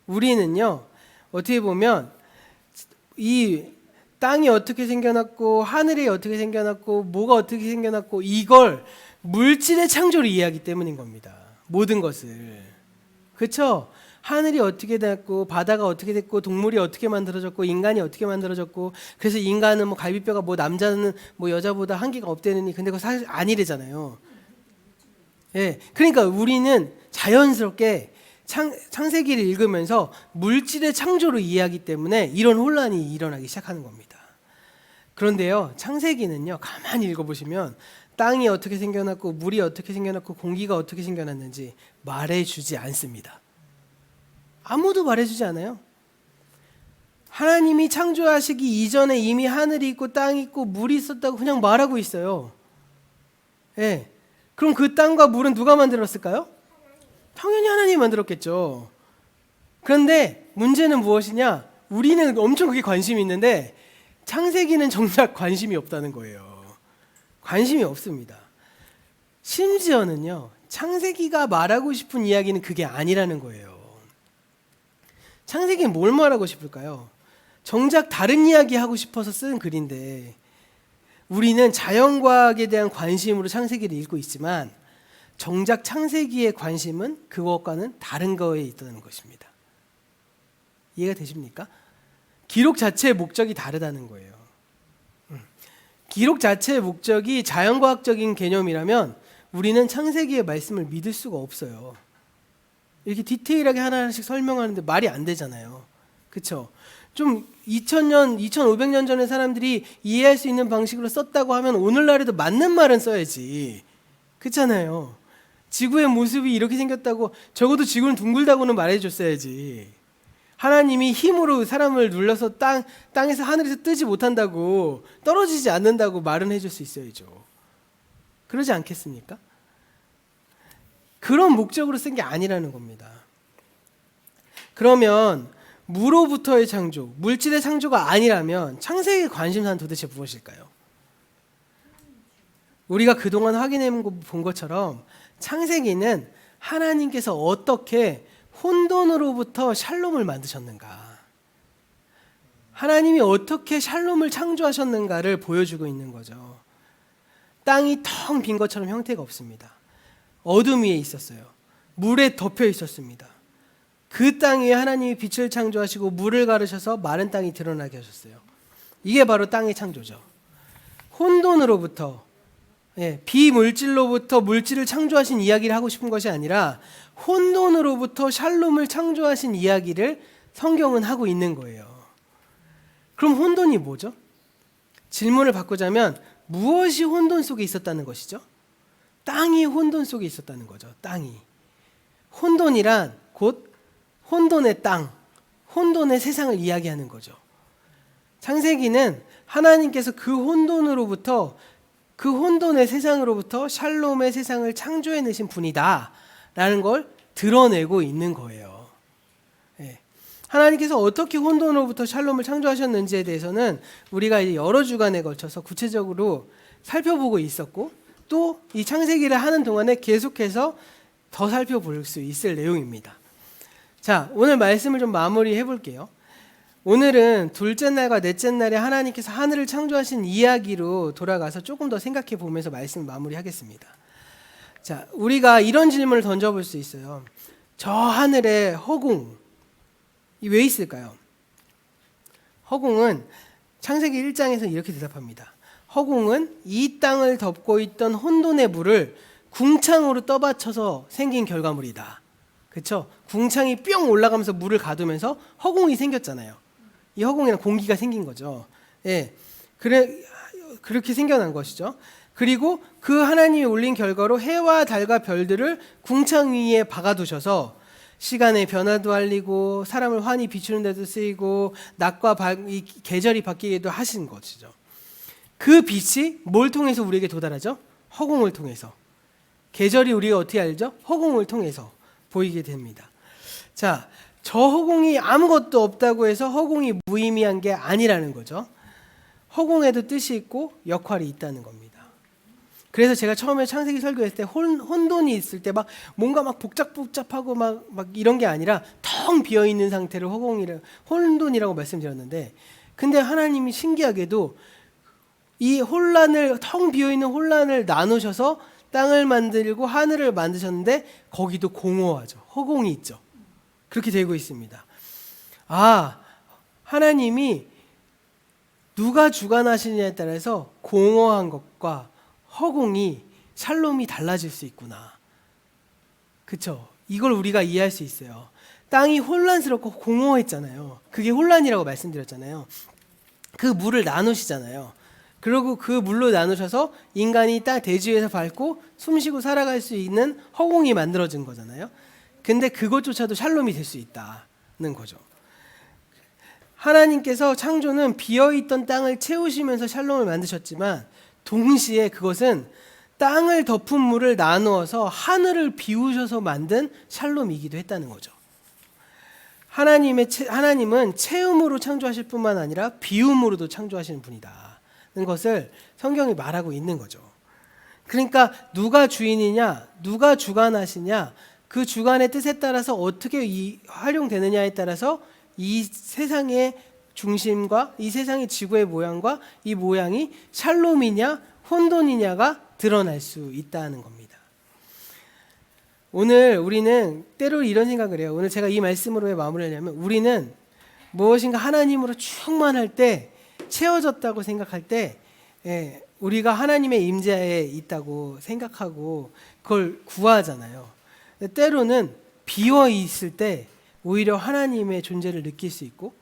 우리는요, 어떻게 보면 이 땅이 어떻게 생겨났고 하늘이 어떻게 생겨났고 뭐가 어떻게 생겨났고 이걸 물질의 창조로 이해하기 때문인 겁니다. 모든 것을. 그렇죠? 하늘이 어떻게 됐고 바다가 어떻게 됐고 동물이 어떻게 만들어졌고 인간이 어떻게 만들어졌고, 그래서 인간은 뭐 갈비뼈가 뭐 남자는 뭐 여자보다 한계가 없대느니, 근데 그거 사실 아니래잖아요. 예, 그러니까 우리는 자연스럽게 창세기를 읽으면서 물질의 창조로 이해하기 때문에 이런 혼란이 일어나기 시작하는 겁니다. 그런데요, 창세기는요, 가만히 읽어보시면 땅이 어떻게 생겨났고 물이 어떻게 생겨났고 공기가 어떻게 생겨났는지 말해주지 않습니다. 아무도 말해주지 않아요. 하나님이 창조하시기 이전에 이미 하늘이 있고 땅이 있고 물이 있었다고 그냥 말하고 있어요. 예. 그럼 그 땅과 물은 누가 만들었을까요? 당연히 하나님이 만들었겠죠. 그런데 문제는 무엇이냐? 우리는 엄청 그게 관심이 있는데 창세기는 정작 관심이 없다는 거예요. 관심이 없습니다. 심지어는요, 창세기가 말하고 싶은 이야기는 그게 아니라는 거예요. 창세기는 뭘 말하고 싶을까요? 정작 다른 이야기 하고 싶어서 쓴 글인데 우리는 자연과학에 대한 관심으로 창세기를 읽고 있지만 정작 창세기의 관심은 그것과는 다른 거에 있다는 것입니다. 이해가 되십니까? 기록 자체의 목적이 다르다는 거예요. 기록 자체의 목적이 자연과학적인 개념이라면 우리는 창세기의 말씀을 믿을 수가 없어요. 이렇게 디테일하게 하나하나씩 설명하는데 말이 안 되잖아요. 그렇죠? 좀 2000년, 2500년 전에 사람들이 이해할 수 있는 방식으로 썼다고 하면 오늘날에도 맞는 말은 써야지. 그렇잖아요. 지구의 모습이 이렇게 생겼다고 적어도 지구는 둥글다고는 말해줬어야지. 하나님이 힘으로 사람을 눌러서 땅에서 하늘에서 뜨지 못한다고 떨어지지 않는다고 말은 해줄 수 있어야죠. 그러지 않겠습니까? 그런 목적으로 쓴 게 아니라는 겁니다. 그러면 무로부터의 창조, 물질의 창조가 아니라면 창세기 관심사는 도대체 무엇일까요? 우리가 그동안 확인해 본 것처럼 창세기는 하나님께서 어떻게 혼돈으로부터 샬롬을 만드셨는가, 하나님이 어떻게 샬롬을 창조하셨는가를 보여주고 있는 거죠. 땅이 텅 빈 것처럼 형태가 없습니다. 어둠 위에 있었어요. 물에 덮여 있었습니다. 그 땅 위에 하나님이 빛을 창조하시고 물을 가르셔서 마른 땅이 드러나게 하셨어요. 이게 바로 땅의 창조죠. 혼돈으로부터, 비물질로부터 물질을 창조하신 이야기를 하고 싶은 것이 아니라 혼돈으로부터 샬롬을 창조하신 이야기를 성경은 하고 있는 거예요. 그럼 혼돈이 뭐죠? 질문을 바꾸자면 무엇이 혼돈 속에 있었다는 것이죠? 땅이 혼돈 속에 있었다는 거죠. 땅이. 혼돈이란 곧 혼돈의 땅, 혼돈의 세상을 이야기하는 거죠. 창세기는 하나님께서 그 혼돈으로부터, 그 혼돈의 세상으로부터 샬롬의 세상을 창조해내신 분이다 라는 걸 드러내고 있는 거예요. 하나님께서 어떻게 혼돈으로부터 샬롬을 창조하셨는지에 대해서는 우리가 이제 여러 주간에 걸쳐서 구체적으로 살펴보고 있었고, 또 이 창세기를 하는 동안에 계속해서 더 살펴볼 수 있을 내용입니다. 자, 오늘 말씀을 좀 마무리해 볼게요. 오늘은 둘째 날과 넷째 날에 하나님께서 하늘을 창조하신 이야기로 돌아가서 조금 더 생각해 보면서 말씀을 마무리하겠습니다. 자, 우리가 이런 질문을 던져볼 수 있어요. 저 하늘에 허공이 왜 있을까요? 허공은 창세기 1장에서 이렇게 대답합니다. 허공은 이 땅을 덮고 있던 혼돈의 물을 궁창으로 떠받쳐서 생긴 결과물이다. 그렇죠? 궁창이 뿅 올라가면서 물을 가두면서 허공이 생겼잖아요. 이 허공에는 공기가 생긴 거죠. 그렇게 생겨난 것이죠. 그리고 그 하나님이 올린 결과로 해와 달과 별들을 궁창 위에 박아두셔서 시간의 변화도 알리고 사람을 환히 비추는 데도 쓰이고 낮과 이 계절이 바뀌기도 하신 것이죠. 그 빛이 뭘 통해서 우리에게 도달하죠? 허공을 통해서. 계절이 우리가 어떻게 알죠? 허공을 통해서 보이게 됩니다. 자, 저 허공이 아무것도 없다고 해서 허공이 무의미한 게 아니라는 거죠. 허공에도 뜻이 있고 역할이 있다는 겁니다. 그래서 제가 처음에 창세기 설교했을 때 혼돈이 있을 때 막 뭔가 막 복잡복잡하고 막 이런 게 아니라 텅 비어 있는 상태를 혼돈이라고 말씀드렸는데, 근데 하나님이 신기하게도 이 텅 비어 있는 혼란을 나누셔서 땅을 만들고 하늘을 만드셨는데 거기도 공허하죠. 허공이 있죠. 그렇게 되고 있습니다. 하나님이 누가 주관하시느냐에 따라서 공허한 것과 허공이 샬롬이 달라질 수 있구나. 그렇죠? 이걸 우리가 이해할 수 있어요. 땅이 혼란스럽고 공허했잖아요. 그게 혼란이라고 말씀드렸잖아요. 그 물을 나누시잖아요. 그리고 그 물로 나누셔서 인간이 딱 대지 위에서 밟고 숨쉬고 살아갈 수 있는 허공이 만들어진 거잖아요. 근데 그것조차도 샬롬이 될 수 있다는 거죠. 하나님께서 창조는 비어있던 땅을 채우시면서 샬롬을 만드셨지만 동시에 그것은 땅을 덮은 물을 나누어서 하늘을 비우셔서 만든 샬롬이기도 했다는 거죠. 하나님은 채움으로 창조하실 뿐만 아니라 비움으로도 창조하시는 분이다는 것을 성경이 말하고 있는 거죠. 그러니까 누가 주인이냐, 누가 주관하시냐, 그 주관의 뜻에 따라서 어떻게 활용되느냐에 따라서 이 세상의 중심과 이 세상의 지구의 모양과 이 모양이 샬롬이냐 혼돈이냐가 드러날 수 있다는 겁니다. 오늘 우리는 때로 이런 생각을 해요. 오늘 제가 이 말씀으로 왜 마무리하냐면 우리는 무엇인가 하나님으로 충만할 때 채워졌다고 생각할 때 우리가 하나님의 임재에 있다고 생각하고 그걸 구하잖아요. 때로는 비어 있을 때 오히려 하나님의 존재를 느낄 수 있고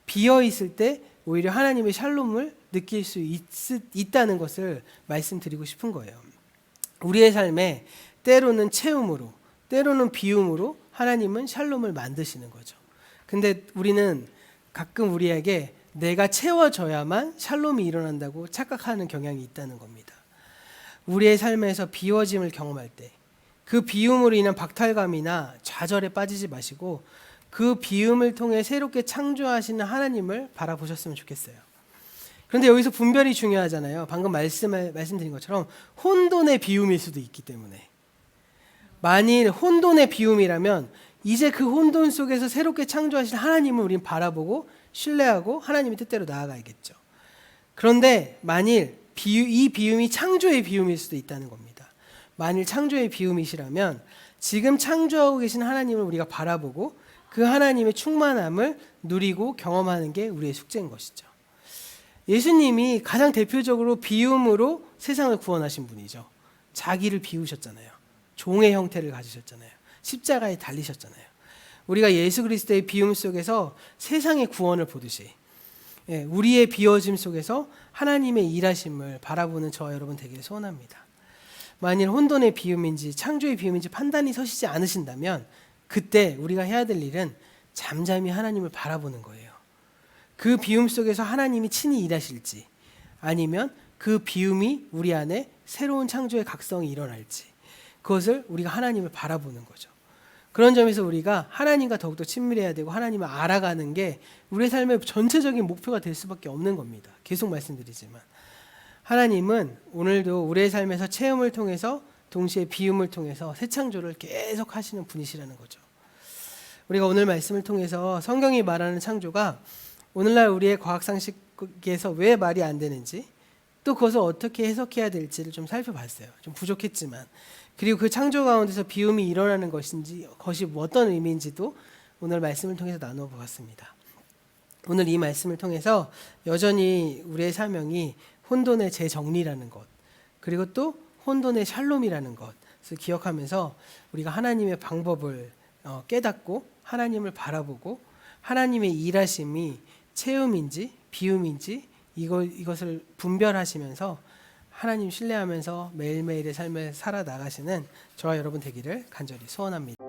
비어 있을 때 오히려 하나님의 샬롬을 느낄 수 있다는 것을 말씀드리고 싶은 거예요. 우리의 삶에 때로는 채움으로 때로는 비움으로 하나님은 샬롬을 만드시는 거죠. 근데 우리는 가끔 우리에게 내가 채워져야만 샬롬이 일어난다고 착각하는 경향이 있다는 겁니다. 우리의 삶에서 비워짐을 경험할 때 그 비움으로 인한 박탈감이나 좌절에 빠지지 마시고 그 비움을 통해 새롭게 창조하시는 하나님을 바라보셨으면 좋겠어요. 그런데 여기서 분별이 중요하잖아요. 방금 말씀드린 것처럼 혼돈의 비움일 수도 있기 때문에 만일 혼돈의 비움이라면 이제 그 혼돈 속에서 새롭게 창조하신 하나님을 우리는 바라보고 신뢰하고 하나님의 뜻대로 나아가야겠죠. 그런데 만일 이 비움이 창조의 비움일 수도 있다는 겁니다. 만일 창조의 비움이시라면 지금 창조하고 계신 하나님을 우리가 바라보고 그 하나님의 충만함을 누리고 경험하는 게 우리의 숙제인 것이죠. 예수님이 가장 대표적으로 비움으로 세상을 구원하신 분이죠. 자기를 비우셨잖아요. 종의 형태를 가지셨잖아요. 십자가에 달리셨잖아요. 우리가 예수 그리스도의 비움 속에서 세상의 구원을 보듯이 우리의 비워짐 속에서 하나님의 일하심을 바라보는 저와 여러분 되기를 소원합니다. 만일 혼돈의 비움인지 창조의 비움인지 판단이 서시지 않으신다면 그때 우리가 해야 될 일은 잠잠히 하나님을 바라보는 거예요. 그 비움 속에서 하나님이 친히 일하실지 아니면 그 비움이 우리 안에 새로운 창조의 각성이 일어날지 그것을 우리가 하나님을 바라보는 거죠. 그런 점에서 우리가 하나님과 더욱더 친밀해야 되고 하나님을 알아가는 게 우리의 삶의 전체적인 목표가 될 수밖에 없는 겁니다. 계속 말씀드리지만 하나님은 오늘도 우리의 삶에서 체험을 통해서 동시에 비움을 통해서 새 창조를 계속 하시는 분이시라는 거죠. 우리가 오늘 말씀을 통해서 성경이 말하는 창조가 오늘날 우리의 과학상식에서 왜 말이 안 되는지 또 그것을 어떻게 해석해야 될지를 좀 살펴봤어요. 좀 부족했지만 그리고 그 창조 가운데서 비움이 일어나는 것이 어떤 의미인지도 오늘 말씀을 통해서 나누어 보았습니다. 오늘 이 말씀을 통해서 여전히 우리의 사명이 혼돈의 재정리라는 것 그리고 또 혼돈의 샬롬이라는 것을 기억하면서 우리가 하나님의 방법을 깨닫고 하나님을 바라보고 하나님의 일하심이 체험인지 비움인지 이것을 분별하시면서 하나님 신뢰하면서 매일매일의 삶을 살아나가시는 저와 여러분 되기를 간절히 소원합니다.